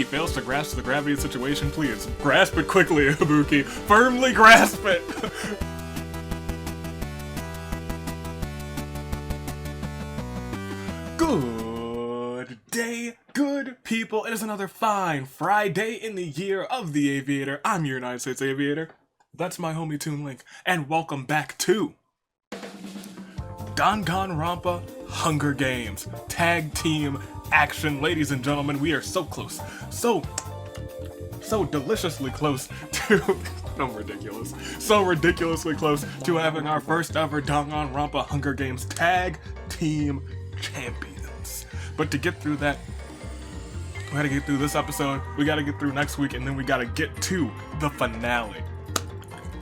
Ibuki fails to grasp the gravity of the situation, please grasp it quickly, Ibuki. Firmly grasp it! Good day, good people. It is another fine Friday in the year of the Aviator. I'm your United States Aviator. That's my homie Toon Link. And welcome back to Danganronpa Hunger Games Tag Team Action. Ladies and gentlemen, we are so close. So deliciously close to... I'm ridiculous. So ridiculously close to having our first ever Danganronpa Hunger Games Tag Team Champions. But to get through that, we gotta get through this episode, we gotta get through next week, and then we gotta get to the finale.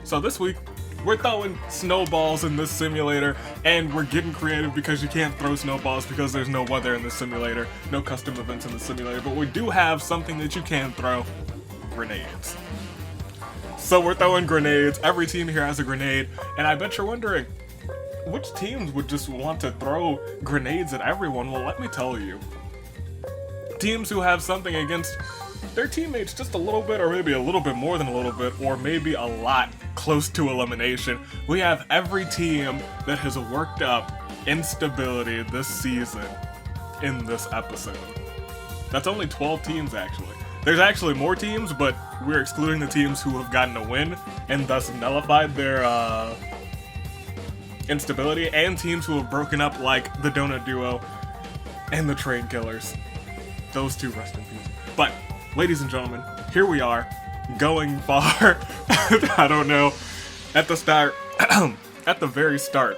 So this week, we're throwing snowballs in this simulator, and we're getting creative because you can't throw snowballs because there's no weather in this simulator, no custom events in the simulator, but we do have something that you can throw: grenades. So we're throwing grenades. Every team here has a grenade, and I bet you're wondering, which teams would just want to throw grenades at everyone? Well, let me tell you. Teams who have something against their teammates just a little bit, or maybe a little bit more than a little bit, or maybe a lot close to elimination. We have every team that has worked up instability this season in this episode. That's only 12 teams, actually. There's actually more teams, but we're excluding the teams who have gotten a win and thus nullified their instability, and teams who have broken up, like the Donut Duo and the Train Killers. Those two, rest in peace. But, ladies and gentlemen, here we are, going far. I don't know. At the start, at the very start,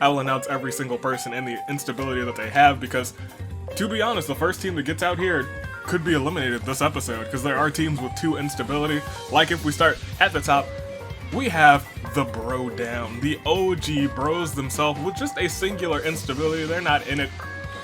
I will announce every single person and the instability that they have, because, to be honest, the first team that gets out here could be eliminated this episode, because there are teams with 2 instability. Like, if we start at the top, we have the Bro Down, the OG bros themselves, with just a singular instability. They're not in it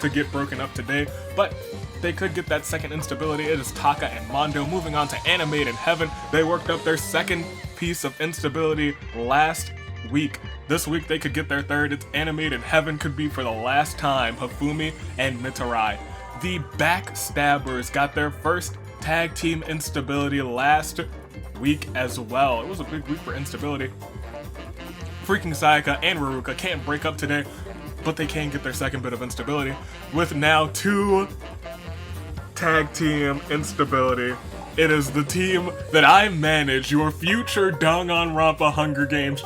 to get broken up today, but they could get that second instability. It is Taka and Mondo. Moving on to Animate in Heaven. They worked up their second piece of instability last week. This week they could get their third. It's Animate in Heaven, could be for the last time. Hifumi and Mitarai. The Backstabbers got their first tag team instability last week as well. It was a big week for instability. Freaking Sayaka and Ruruka can't break up today, but they can get their second bit of instability with now 2 tag team instability. It is the team that I manage, your future Danganronpa Hunger Games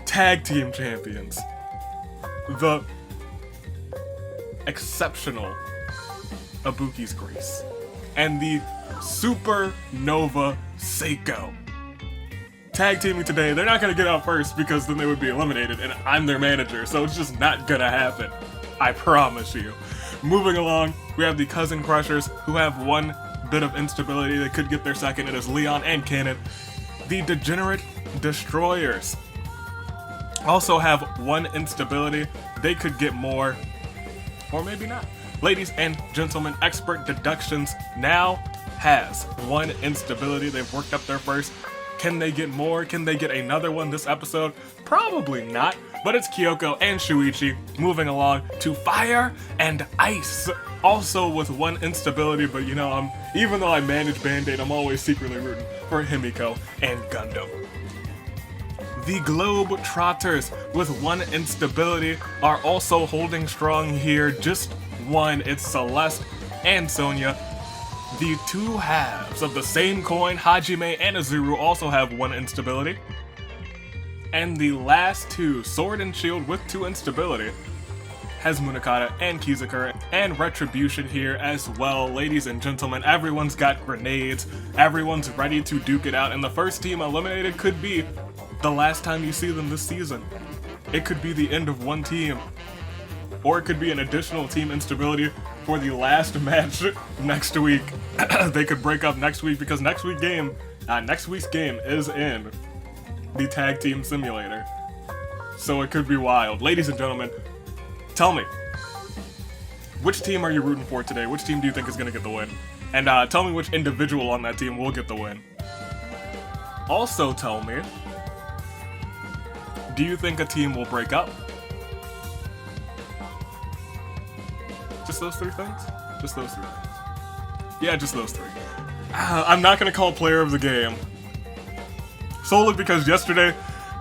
tag team champions. The exceptional Ibuki's Grace and the Supernova Seiko. Tag teaming today. They're not gonna get out first because then they would be eliminated, and I'm their manager, so it's just not gonna happen. I promise you. Moving along, we have the Cousin Crushers, who have 1 bit of instability. They could get their second. It is Leon and Cannon. The Degenerate Destroyers also have 1 instability. They could get more, or maybe not. Ladies and gentlemen, Expert Deductions now has 1 instability. They've worked up their first. Can they get more? Can they get another one this episode? Probably not, but it's Kyoko and Shuichi. Moving along to Fire and Ice, also with 1 instability, but you know, even though I manage Band-Aid, I'm always secretly rooting for Himiko and Gundam. The Globetrotters with 1 instability are also holding strong here, just 1. It's Celeste and Sonia. The 2 halves of the same coin, Hajime and Azuru, also have 1 instability. And the last 2, Sword and Shield with 2 instability, has Munakata and Kizakura, and Retribution here as well. Ladies and gentlemen, everyone's got grenades, everyone's ready to duke it out, and the first team eliminated could be the last time you see them this season. It could be the end of 1 team, or it could be an additional team instability for the last match next week. They could break up next week, because next week's game is in the Tag Team Simulator. So it could be wild. Ladies and gentlemen, tell me, which team are you rooting for today? Which team do you think is going to get the win? And tell me which individual on that team will get the win. Also tell me, do you think a team will break up? Just those 3 things? Just those 3 things. Yeah, just those three. I'm not gonna call player of the game. Solely because yesterday,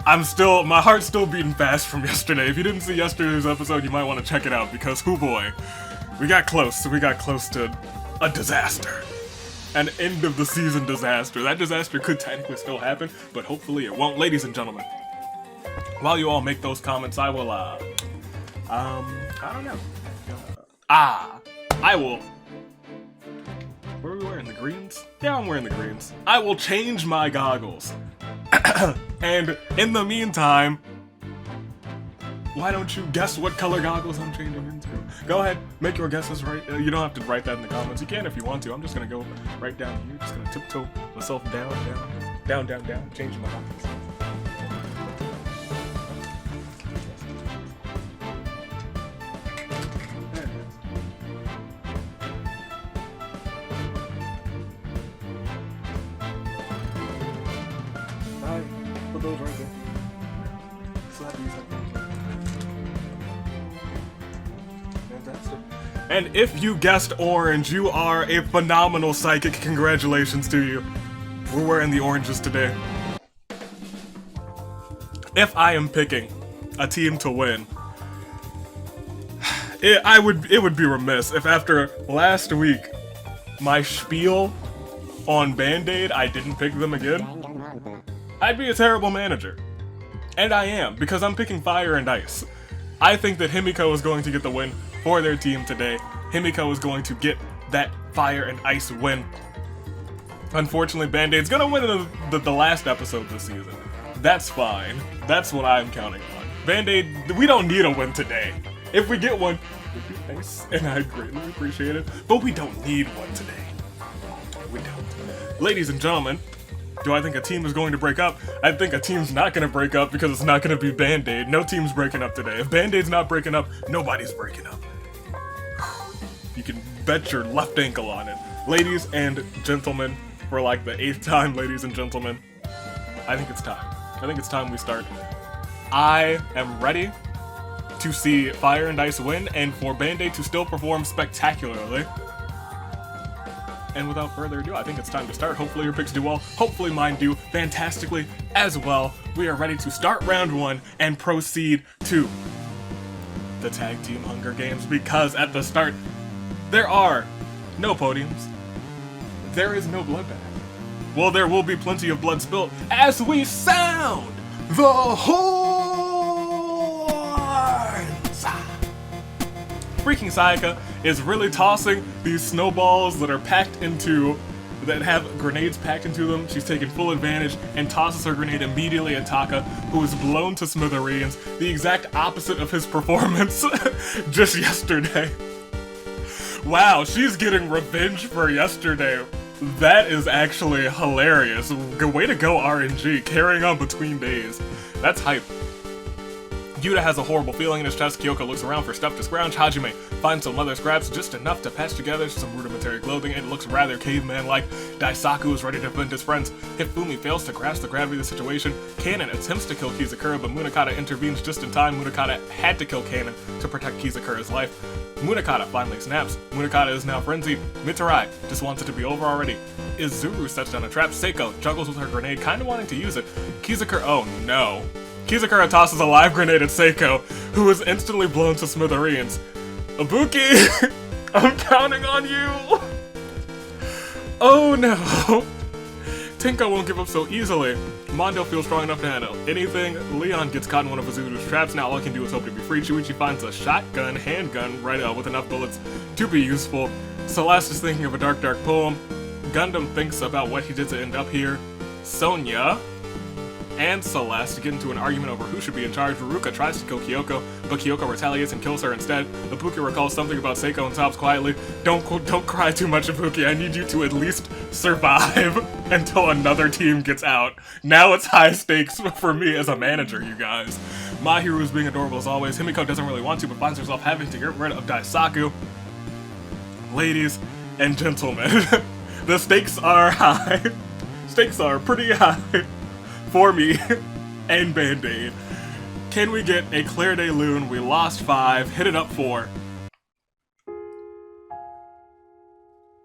my heart's still beating fast from yesterday. If you didn't see yesterday's episode, you might want to check it out because, hoo boy, we got close. We got close to a disaster. An end of the season disaster. That disaster could technically still happen, but hopefully it won't. Ladies and gentlemen, while you all make those comments, I will, I don't know. I will. What are we wearing? The greens? Yeah, I'm wearing the greens. I will change my goggles. And in the meantime, why don't you guess what color goggles I'm changing into? Go ahead, make your guesses right. You don't have to write that in the comments. You can if you want to. I'm just gonna go right down here. Just gonna tiptoe myself down, change my goggles. Put those right there. Slap these up. Fantastic. And if you guessed orange, you are a phenomenal psychic. Congratulations to you. We're wearing the oranges today. If I am picking a team to win, it would be remiss if after last week, my spiel on Band-Aid, I didn't pick them again. I'd be a terrible manager. And I am, because I'm picking Fire and Ice. I think that Himiko is going to get the win for their team today. Himiko is going to get that Fire and Ice win. Unfortunately, Band-Aid's gonna win in the last episode this season. That's fine. That's what I'm counting on. Band-Aid, we don't need a win today. If we get one, it'd be nice, and I'd greatly appreciate it. But we don't need one today. We don't. Ladies and gentlemen, do I think a team is going to break up? I think a team's not going to break up because it's not going to be Band-Aid. No team's breaking up today. If Band-Aid's not breaking up, nobody's breaking up. You can bet your left ankle on it. Ladies and gentlemen, for like the 8th time, ladies and gentlemen, I think it's time. I think it's time we start. I am ready to see Fire and Ice win and for Band-Aid to still perform spectacularly. And without further ado, I think it's time to start. Hopefully your picks do well. Hopefully mine do fantastically as well. We are ready to start round 1 and proceed to the Tag Team Hunger Games because at the start, there are no podiums. There is no bloodbath. Well, there will be plenty of blood spilt as we sound the horns! Freaking Sayaka is really tossing these snowballs that have grenades packed into them. She's taking full advantage and tosses her grenade immediately at Taka, who is blown to smithereens, the exact opposite of his performance just yesterday. Wow, she's getting revenge for yesterday. That is actually hilarious. Way to go, RNG, carrying on between days. That's hype. Yuta has a horrible feeling in his chest. Kyoko looks around for stuff to scrounge. Hajime finds some leather scraps, just enough to patch together some rudimentary clothing, and it looks rather caveman-like. Daisaku is ready to defend his friends. Hifumi fails to grasp the gravity of the situation. Kanon attempts to kill Kizakura, but Munakata intervenes just in time. Munakata had to kill Kanon to protect Kizakura's life. Munakata finally snaps. Munakata is now frenzied. Mitarai just wants it to be over already. Izuru sets down a trap. Seiko juggles with her grenade, kinda wanting to use it. Kizakura, oh no. Kizakura tosses a live grenade at Seiko, who is instantly blown to smithereens. Ibuki, I'm counting on you! Oh no! Tenko won't give up so easily. Mondo feels strong enough to handle anything. Leon gets caught in one of Izuru's traps. Now all he can do is hope to be free. Chuichi finds a handgun, with enough bullets to be useful. Celeste is thinking of a dark poem. Gundam thinks about what he did to end up here. Sonya and Celeste get into an argument over who should be in charge. Ruka tries to kill Kyoko, but Kyoko retaliates and kills her instead. Ibuki recalls something about Seiko and sobs quietly. Don't cry too much, Ibuki. I need you to at least survive until another team gets out. Now it's high stakes for me as a manager, you guys. Mahiru is being adorable as always. Himiko doesn't really want to, but finds herself having to get rid of Daisaku. Ladies and gentlemen, the stakes are high. Stakes are pretty high. For me and Band-Aid. Can we get a Claire de Lune? We lost 5, hit it up 4.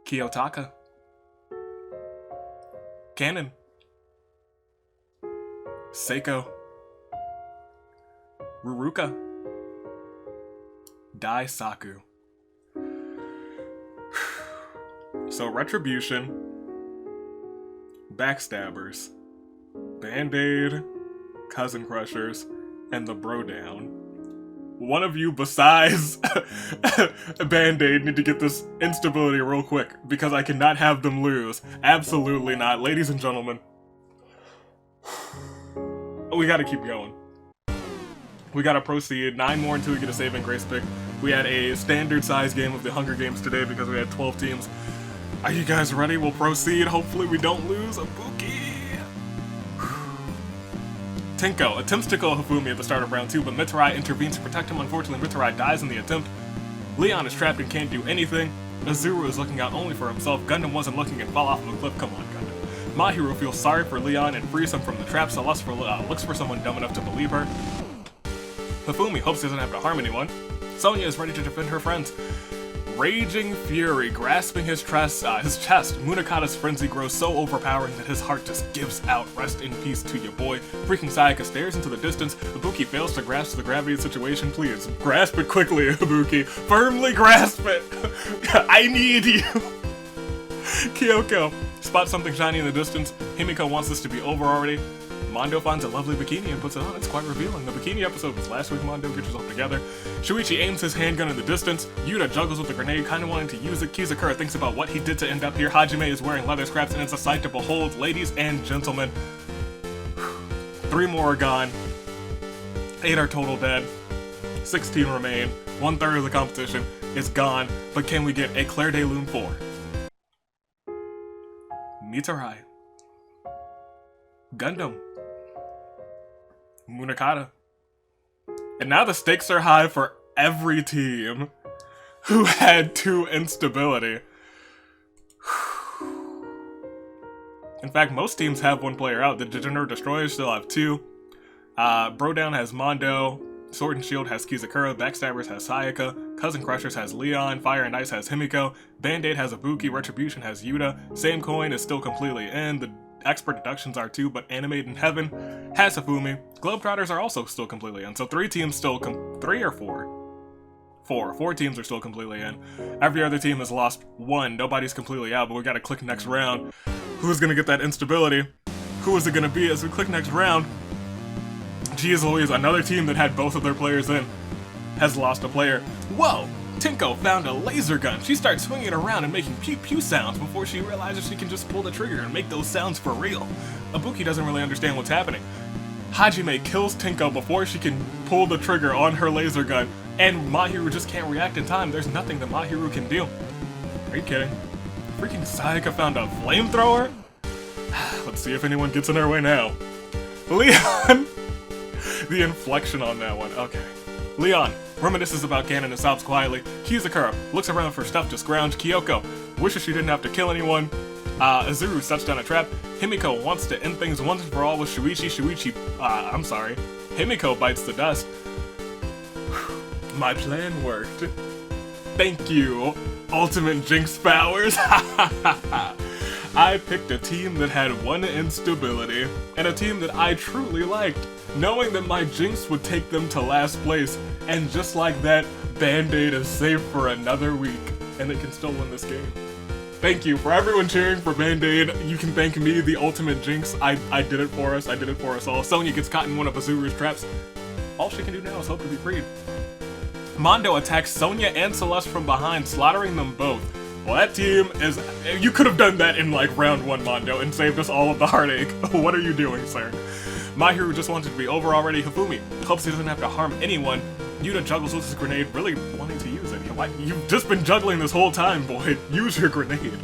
Kiyotaka. Kanon. Seiko. Ruruka. Daisaku. So Retribution, Backstabbers, Band-Aid, Cousin Crushers, and the Bro Down. One of you besides Band-Aid need to get this instability real quick, because I cannot have them lose. Absolutely not. Ladies and gentlemen, we gotta keep going. We gotta proceed. 9 more until we get a saving grace pick. We had a standard size game of the Hunger Games today because we had 12 teams. Are you guys ready? We'll proceed. Hopefully we don't lose. Ibuki! Tenko attempts to kill Hifumi at the start of round 2, but Mitarai intervenes to protect him. Unfortunately, Mitarai dies in the attempt. Leon is trapped and can't do anything. Azuru is looking out only for himself. Gundam wasn't looking and fell off of a cliff. Come on, Gundam. Mahiru feels sorry for Leon and frees him from the trap. Celeste looks for someone dumb enough to believe her. Hifumi hopes he doesn't have to harm anyone. Sonya is ready to defend her friends. Raging fury grasping his chest, Munakata's frenzy grows so overpowering that his heart just gives out. Rest in peace to your boy. Freaking Sayaka stares into the distance. Ibuki fails to grasp the gravity of the situation. Please, grasp it quickly, Ibuki. Firmly grasp it. I need you. Kyoko spots something shiny in the distance. Himiko wants this to be over already. Mondo finds a lovely bikini and puts it on. It's quite revealing. The bikini episode was last week. Mondo gets herself together. Shuichi aims his handgun in the distance. Yuta juggles with the grenade, kind of wanting to use it. Kizakura thinks about what he did to end up here. Hajime is wearing leather scraps, and it's a sight to behold. Ladies and gentlemen, 3 more are gone. 8 are total dead. 16 remain. 1/3 of the competition is gone. But can we get a Claire de Lune 4? Mitarai. Gundam. Munakata. And now the stakes are high for every team who had 2 instability. In fact, most teams have 1 player out. The Degenerate Destroyers still have 2. Brodown has Mondo. Sword and Shield has Kizakura. Backstabbers has Sayaka. Cousin Crushers has Leon. Fire and Ice has Himiko. Band-Aid has Ibuki. Retribution has Yuta. Same Coin is still completely in. The Expert Deductions are 2, but Animate in Heaven has Hifumi. Globetrotters are also still completely in. So 3 teams still 3 or 4? 4 teams are still completely in. Every other team has lost 1. Nobody's completely out, but we gotta click next round. Who's gonna get that instability? Who is it gonna be as we click next round? Geez Louise, another team that had both of their players in has lost a player. Whoa! Tenko found a laser gun. She starts swinging it around and making pew pew sounds before she realizes she can just pull the trigger and make those sounds for real. Ibuki doesn't really understand what's happening. Hajime kills Tenko before she can pull the trigger on her laser gun, and Mahiru just can't react in time. There's nothing that Mahiru can do. Are you kidding? Freaking Sayaka found a flamethrower? Let's see if anyone gets in her way now. Leon! The inflection on that one. Okay. Leon reminisces about Ganon and sobs quietly. Kizakura looks around for stuff to scrounge. Kyoko wishes she didn't have to kill anyone. Azuru sets down a trap. Himiko wants to end things once and for all with Shuichi. Himiko bites the dust. My plan worked. Thank you, Ultimate Jinx powers. I picked a team that had 1 instability, and a team that I truly liked, knowing that my Jinx would take them to last place, and just like that, Band-Aid is safe for another week, and they can still win this game. Thank you for everyone cheering for Band-Aid. You can thank me, the Ultimate Jinx. I did it for us. I did it for us all. Sonya gets caught in one of Azuru's traps. All she can do now is hope to be freed. Mondo attacks Sonya and Celeste from behind, slaughtering them both. Well, that team is... You could have done that in, like, round 1, Mondo, and saved us all of the heartache. What are you doing, sir? Mahiru just wants it to be over already. Hifumi hopes he doesn't have to harm anyone. Yuta juggles with his grenade, really wanting to use it. You've just been juggling this whole time, boy. Use your grenade.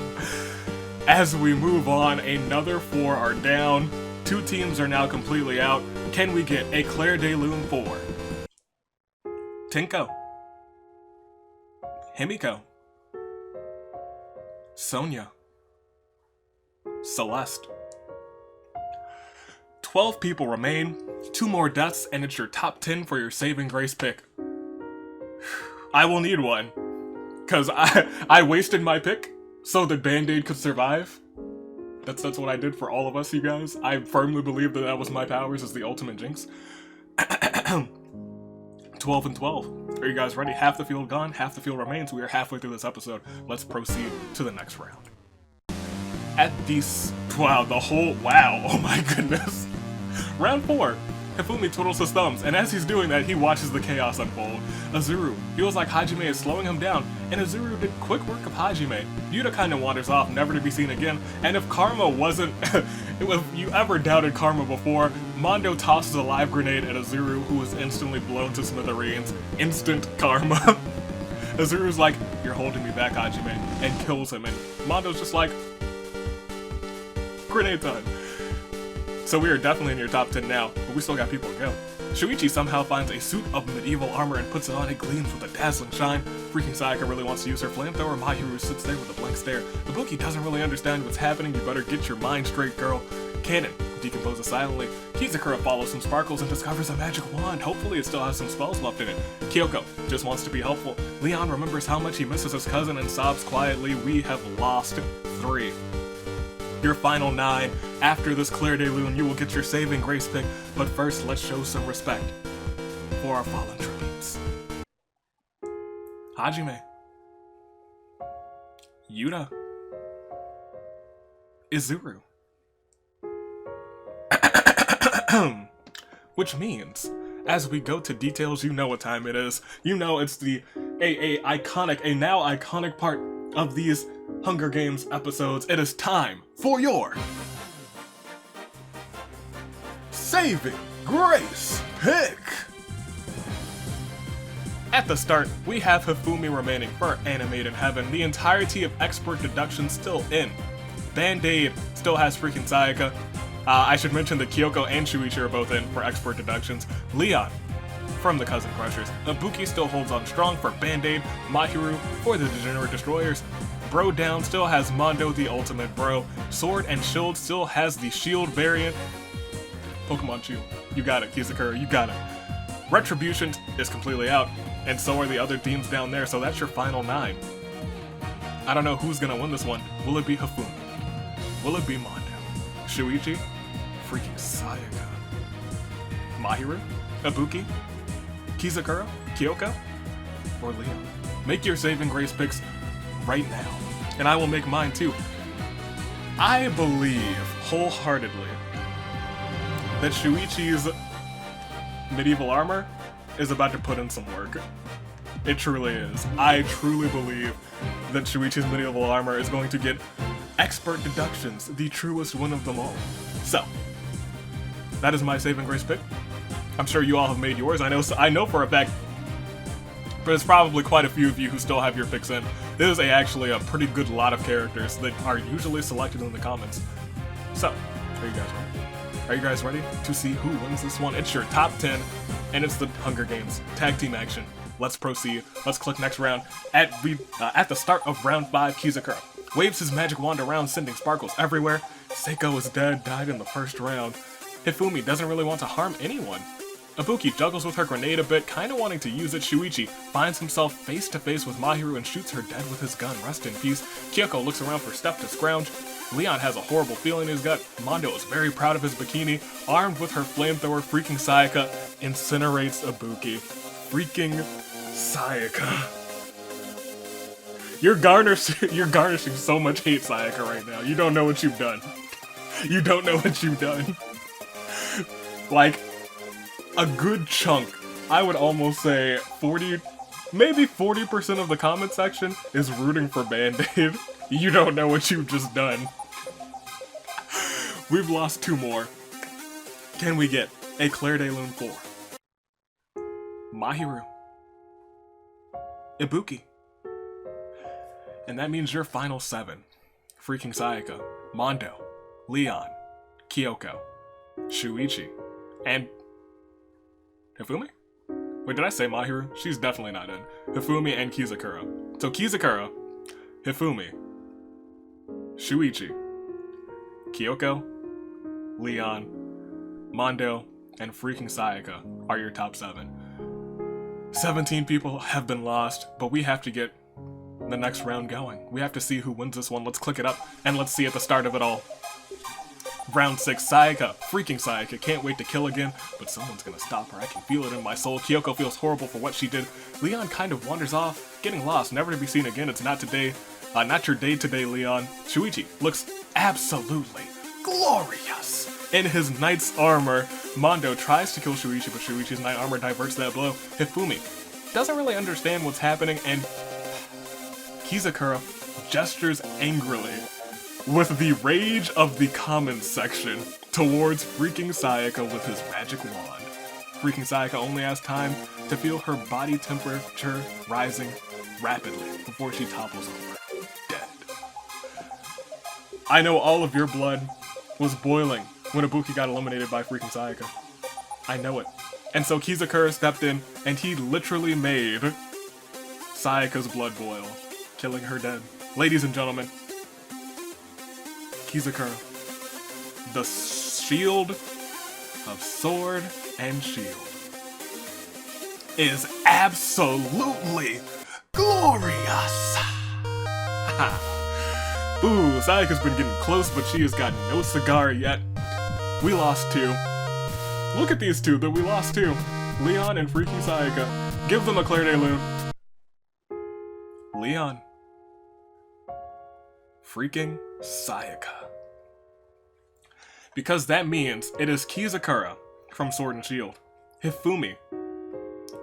As we move on, another 4 are down. 2 teams are now completely out. Can we get a Claire de Lune 4? Tenko. Himiko. Sonya. Celeste. 12 people remain, 2 more deaths, and it's your top 10 for your saving grace pick. I will need one, because I wasted my pick, so that Band-Aid could survive. That's what I did for all of us, you guys. I firmly believe that was my powers as the ultimate jinx. 12 and 12. Are you guys ready? Half the field gone, half the field remains. We are halfway through this episode. Let's proceed to the next round. Wow, oh my goodness. Round 4. Hifumi twiddles his thumbs, and as he's doing that, he watches the chaos unfold. Azuru feels like Hajime is slowing him down, and Azuru did quick work of Hajime. Yuta kinda wanders off, never to be seen again, and if Karma wasn't... if you ever doubted Karma before, Mondo tosses a live grenade at Azuru, who is instantly blown to smithereens. Instant Karma. Azuru's like, "You're holding me back, Hajime," and kills him, and Mondo's just like, "Grenade time." So we are definitely in your top 10 now, but we still got people to go. Shuichi somehow finds a suit of medieval armor and puts it on. It gleams with a dazzling shine. Freaking Sayaka really wants to use her flamethrower. Mahiru sits there with a blank stare. Ibuki doesn't really understand what's happening. You better get your mind straight, girl. Cannon decomposes silently. Kizakura follows some sparkles and discovers a magic wand. Hopefully it still has some spells left in it. Kyoko just wants to be helpful. Leon remembers how much he misses his cousin and sobs quietly. We have lost 3. Your final 9. After this Claire de Lune, you will get your saving grace pick, but first let's show some respect for our fallen tributes. Hajime, Yuta, Izuru. Which means, as we go to details, you know what time it is. You know it's the a now iconic part of these Hunger Games episodes. It is time for your saving grace pick. At the start, we have Hifumi remaining for Animated Heaven, the entirety of expert deduction still in. Band-Aid still has freaking Sayaka. I should mention that Kyoko and Shuichi are both in for expert deductions. Leon from the Cousin Crushers. Ibuki still holds on strong for Band-Aid. Mahiru for the Degenerate Destroyers. Bro Down still has Mondo the Ultimate Bro. Sword and Shield still has the Shield variant. Pokemon Shield. You got it, Kizakura, you got it. Retribution is completely out, and so are the other teams down there, so that's your final 9. I don't know who's gonna win this one. Will it be Hifumi? Will it be Mondo? Shuichi? Freaking Sayaka? Mahiru? Ibuki? Kizakura? Kyoko? Or Leon? Make your saving grace picks right now, and I will make mine too. I believe wholeheartedly that Shuichi's medieval armor is about to put in some work. It truly is. I truly believe that Shuichi's medieval armor is going to get expert deductions, the truest one of them all. So, that is my saving grace pick. I'm sure you all have made yours. I know for a fact, but there's probably quite a few of you who still have your picks in. This is actually a pretty good lot of characters that are usually selected in the comments. So, are you guys ready? Are you guys ready to see who wins this one? It's your top 10, and it's the Hunger Games tag team action. Let's proceed. Let's click next round. At the start of round 5, Kizakura waves his magic wand around, sending sparkles everywhere. Seiko is dead, died in the first round. Hifumi doesn't really want to harm anyone. Ibuki juggles with her grenade a bit, kinda wanting to use it. Shuichi finds himself face to face with Mahiru and shoots her dead with his gun. Rest in peace. Kyoko looks around for stuff to scrounge. Leon has a horrible feeling in his gut. Mondo is very proud of his bikini. Armed with her flamethrower, freaking Sayaka incinerates Ibuki. Freaking Sayaka. You're garnishing so much hate, Sayaka, right now. You don't know what you've done. You don't know what you've done. Like, a good chunk, I would almost say 40% of the comment section is rooting for Band-Aid. You don't know what you've just done. We've lost 2 more. Can we get a Claire de Lune 4? Mahiru. Ibuki. And that means your final 7. Freaking Sayaka, Mondo, Leon, Kyoko, Shuichi, and Hifumi? Wait, did I say Mahiru? She's definitely not in. Hifumi and Kizakura. So Kizakura, Hifumi, Shuichi, Kyoko, Leon, Mondo, and freaking Sayaka are your top 7. 17 people have been lost, but we have to get the next round going. We have to see who wins this one. Let's click it up, and let's see at the start of it all. Round 6, Sayaka. Freaking Sayaka. Can't wait to kill again, but someone's gonna stop her. I can feel it in my soul. Kyoko feels horrible for what she did. Leon kind of wanders off, getting lost, never to be seen again. It's not today. Not your day today, Leon. Shuichi looks absolutely glorious in his knight's armor. Mondo tries to kill Shuichi, but Shuichi's knight armor diverts that blow. Hifumi doesn't really understand what's happening, and Kizakura gestures angrily with the rage of the comments section towards freaking Sayaka with his magic wand. Freaking Sayaka only has time to feel her body temperature rising rapidly before she topples over, dead. I know all of your blood was boiling when Ibuki got eliminated by freaking Sayaka. I know it. And so Kizakura stepped in, and he literally made Sayaka's blood boil, killing her dead. Ladies and gentlemen, Kizakura, the shield of sword and shield, is absolutely glorious! Ooh, Sayaka's been getting close, but she has got no cigar yet. We lost 2. Look at these 2 that we lost 2. Leon and freaking Sayaka. Give them a Claire de Lune. Leon. Freaking Sayaka. Because that means it is Kizakura from Sword and Shield, Hifumi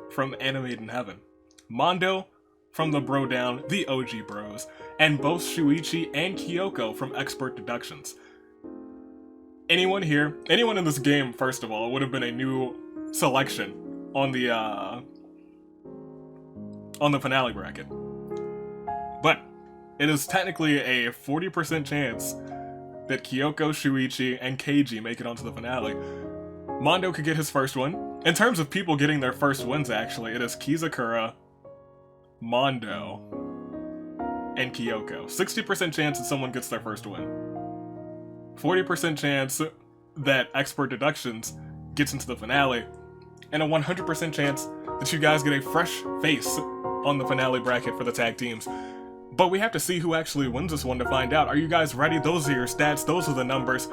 from Animated in Heaven, Mondo from the Bro Down, the OG Bros, and both Shuichi and Kyoko from Expert Deductions. Anyone here, anyone in this game, first of all, would have been a new selection on the finale bracket. But it is technically a 40% chance that Kyoko, Shuichi, and Keiji make it onto the finale. Mondo could get his first one. In terms of people getting their first wins, actually, it is Kizakura, Mondo, and Kyoko. 60% chance that someone gets their first win. 40% chance that Expert Deductions gets into the finale. And a 100% chance that you guys get a fresh face on the finale bracket for the tag teams. But we have to see who actually wins this one to find out. Are you guys ready? Those are your stats, those are the numbers,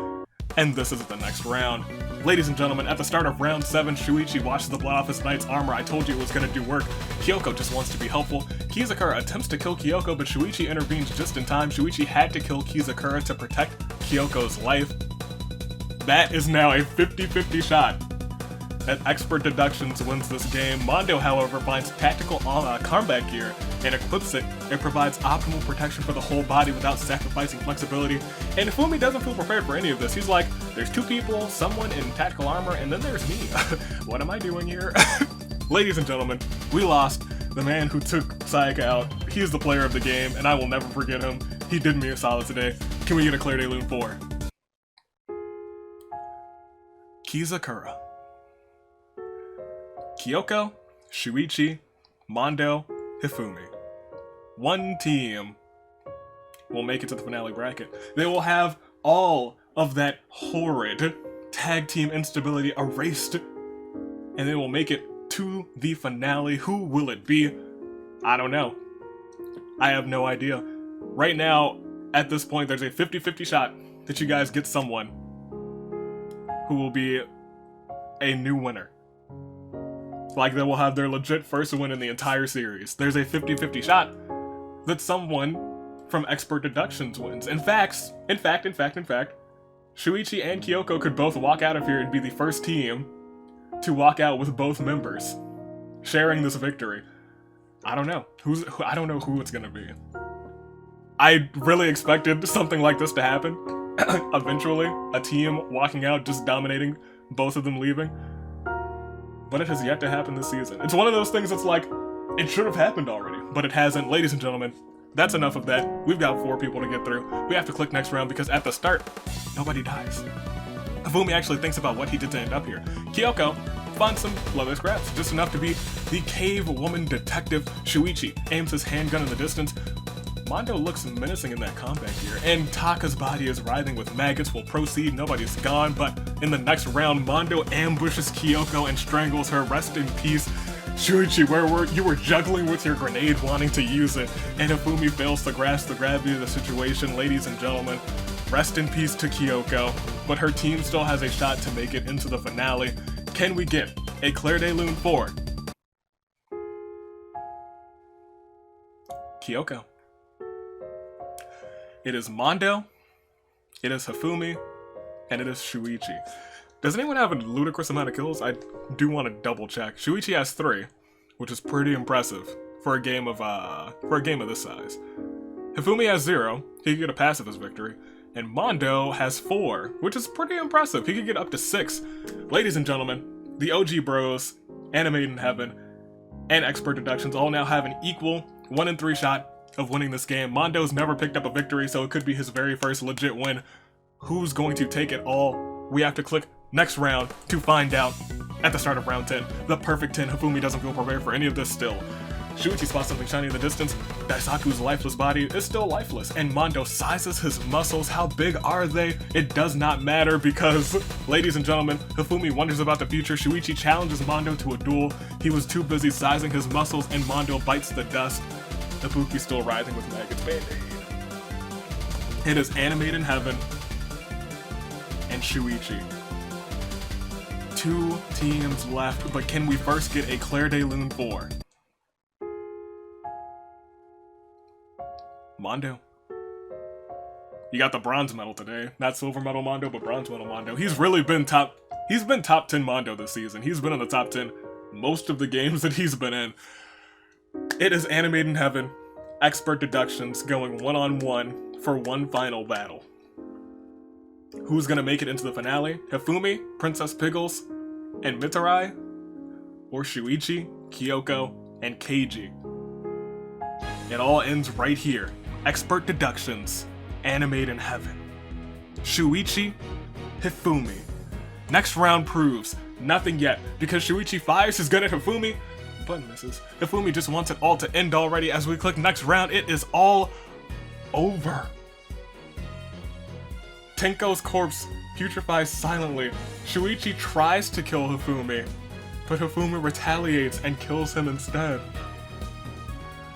and this is the next round. Ladies and gentlemen, at the start of round 7, Shuichi washes the blood off his knight's armor. I told you it was gonna do work. Kyoko just wants to be helpful. Kizakura attempts to kill Kyoko, but Shuichi intervenes just in time. Shuichi had to kill Kizakura to protect Kyoko's life. That is now a 50-50 shot that Expert Deductions wins this game. Mondo, however, finds tactical combat gear and equips it. It provides optimal protection for the whole body without sacrificing flexibility. And Fumi doesn't feel prepared for any of this. He's like, there's 2 people, someone in tactical armor, and then there's me. What am I doing here? Ladies and gentlemen, we lost the man who took Sayaka out. He is the player of the game, and I will never forget him. He did me a solid today. Can we get a Claire de Lune 4? Kizakura, Kyoko, Shuichi, Mondo, Hifumi. One team will make it to the finale bracket. They will have all of that horrid tag team instability erased, and they will make it to the finale. Who will it be? I don't know. I have no idea. Right now, at this point, there's a 50-50 shot that you guys get someone who will be a new winner. Like, they will have their legit first win in the entire series. There's a 50-50 shot that someone from Expert Deductions wins. In fact, Shuichi and Kyoko could both walk out of here and be the first team to walk out with both members sharing this victory. I don't know. I don't know who it's gonna be. I really expected something like this to happen. Eventually, a team walking out, just dominating, both of them leaving. But it has yet to happen this season. It's one of those things that's like, it should have happened already, but it hasn't. Ladies and gentlemen, that's enough of that. We've got 4 people to get through. We have to click next round because at the start, nobody dies. Fumi actually thinks about what he did to end up here. Kyoko finds some leather scraps, just enough to be the cave woman detective. Shuichi aims his handgun in the distance. Mondo looks menacing in that combat gear, and Taka's body is writhing with maggots. Will proceed, nobody's gone, but in the next round, Mondo ambushes Kyoko and strangles her. Rest in peace, Shuichi, you were juggling with your grenade, wanting to use it, and Hifumi fails to grasp the gravity of the situation. Ladies and gentlemen, rest in peace to Kyoko, but her team still has a shot to make it into the finale. Can we get a Claire de Lune for Kyoko? It is Mondo, it is Hifumi, and it is Shuichi. Does anyone have a ludicrous amount of kills? I do want to double check. Shuichi has 3, which is pretty impressive for a game of this size. Hifumi has 0. He could get a pacifist victory. And Mondo has 4, which is pretty impressive. He could get up to 6. Ladies and gentlemen, the OG bros, Animated in Heaven, and Expert Deductions all now have an equal 1 in 3 shot of winning this game. Mondo's never picked up a victory, so it could be his very first legit win. Who's going to take it all? We have to click next round to find out at the start of round 10. The perfect 10. Hifumi doesn't feel prepared for any of this still. Shuichi spots something shiny in the distance. Daisaku's lifeless body is still lifeless, and Mondo sizes his muscles. How big are they? It does not matter because, ladies and gentlemen, Hifumi wonders about the future. Shuichi challenges Mondo to a duel. He was too busy sizing his muscles, and Mondo bites the dust. Ibuki's still writhing with maggots. Band-Aid. It is Animated in Heaven and Shuichi. 2 teams left, but can we first get a Claire de Lune 4? Mondo. You got the bronze medal today. Not silver medal Mondo, but bronze medal Mondo. He's been top 10 Mondo this season. He's been in the top 10 most of the games that he's been in. It is Animated in Heaven, Expert Deductions going one-on-one for one final battle. Who's gonna make it into the finale? Hifumi, Princess Piggles, and Mitarai? Or Shuichi, Kyoko, and Keiji? It all ends right here. Expert Deductions, Animated in Heaven. Shuichi, Hifumi. Next round proves nothing yet, because Shuichi fires his gun at Hifumi, but misses. Hifumi just wants it all to end already. As we click next round, it is all over. Tenko's corpse putrefies silently. Shuichi tries to kill Hifumi, but Hifumi retaliates and kills him instead.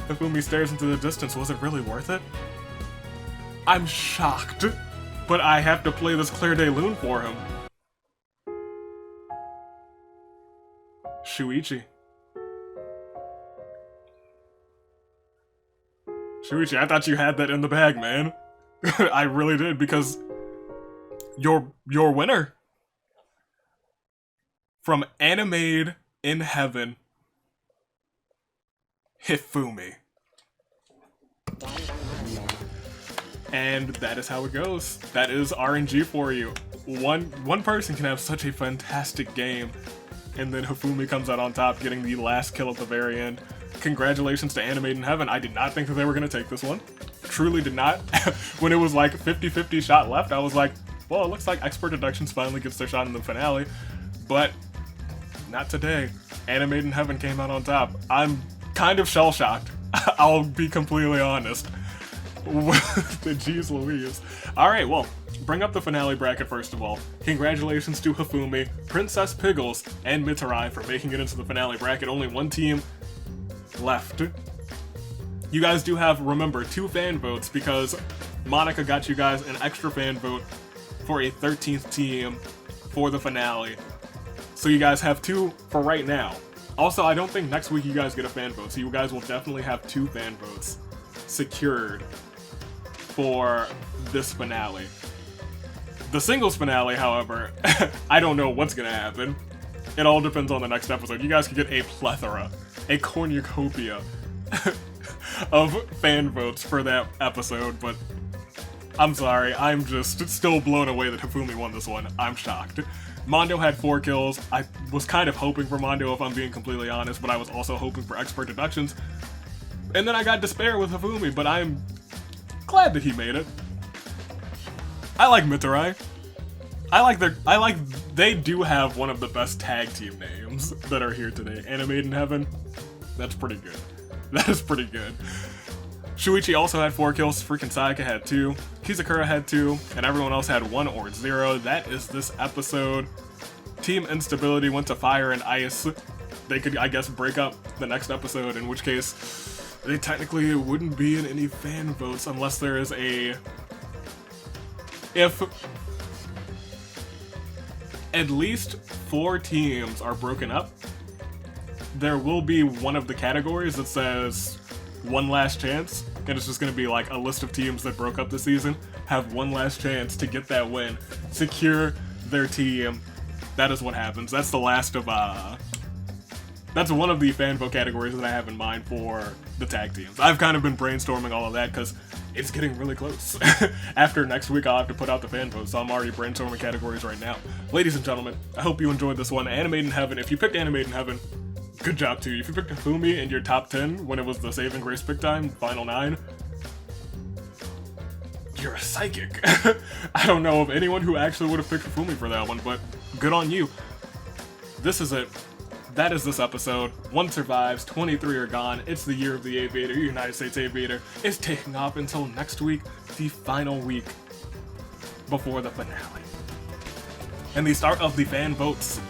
Hifumi stares into the distance. Was it really worth it? I'm shocked, but I have to play this Claire de Lune for him. Shuichi. Shuichi, I thought you had that in the bag, man. I really did, because your winner from Animated in Heaven, Hifumi. And that is how it goes. That is RNG for you. One person can have such a fantastic game, and then Hifumi comes out on top, getting the last kill at the very end. Congratulations to Animated in Heaven. I did not think that they were going to take this one. Truly did not. When it was like 50-50 shot left, I was like, well, it looks like Expert Deductions finally gets their shot in the finale. But not today. Animated in Heaven came out on top. I'm kind of shell-shocked. I'll be completely honest. The Jeez Louise. Alright, well, bring up the finale bracket first of all. Congratulations to Hifumi, Princess Piggles, and Mitarai for making it into the finale bracket. Only one team left. You guys do have, remember, 2 fan votes because Monica got you guys an extra fan vote for a 13th team for the finale. So you guys have 2 for right now. Also, I don't think next week you guys get a fan vote, so you guys will definitely have 2 fan votes secured for this finale. The singles finale, however, I don't know what's gonna happen. It all depends on the next episode. You guys could get a plethora, a cornucopia of fan votes for that episode, but I'm sorry, I'm just still blown away that Hifumi won this one. I'm shocked. Mondo had 4 kills. I was kind of hoping for Mondo, if I'm being completely honest, but I was also hoping for Expert Deductions. And then I got Despair with Hifumi, but I'm glad that he made it. I like Mitarai. They do have one of the best tag team names that are here today. Animated in Heaven. That's pretty good. That is pretty good. Shuichi also had 4 kills, freaking Sayaka had 2, Kizakura had 2, and everyone else had 1 or 0. That is this episode. Team Instability went to Fire and Ice. they could, I guess, break up the next episode, in which case they technically wouldn't be in any fan votes unless there is a... If at least 4 teams are broken up, there will be one of the categories that says one last chance, and it's just going to be like a list of teams that broke up this season have one last chance to get that win, secure their team. That is what happens. That's the last of that's one of the fan vote categories that I have in mind for the tag teams. I've kind of been brainstorming all of that because it's getting really close. After next week, I'll have to put out the fan vote, so I'm already brainstorming categories right now. Ladies and gentlemen, I hope you enjoyed this one. Animate in Heaven. If you picked Animate in Heaven, good job to you. If you picked Fumi in your top 10 when it was the Saving Grace pick time, final 9, you're a psychic. I don't know of anyone who actually would have picked Fumi for that one, but good on you. This is it. That is this episode. 1 survives, 23 are gone. It's the year of the Aviator. United States Aviator is taking off until next week, the final week before the finale. And the start of the fan votes.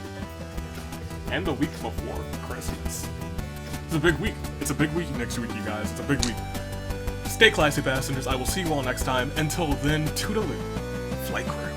And the week before Christmas. It's a big week. It's a big week next week, you guys. It's a big week. Stay classy, passengers. I will see you all next time. Until then, toodaloo. Flight crew.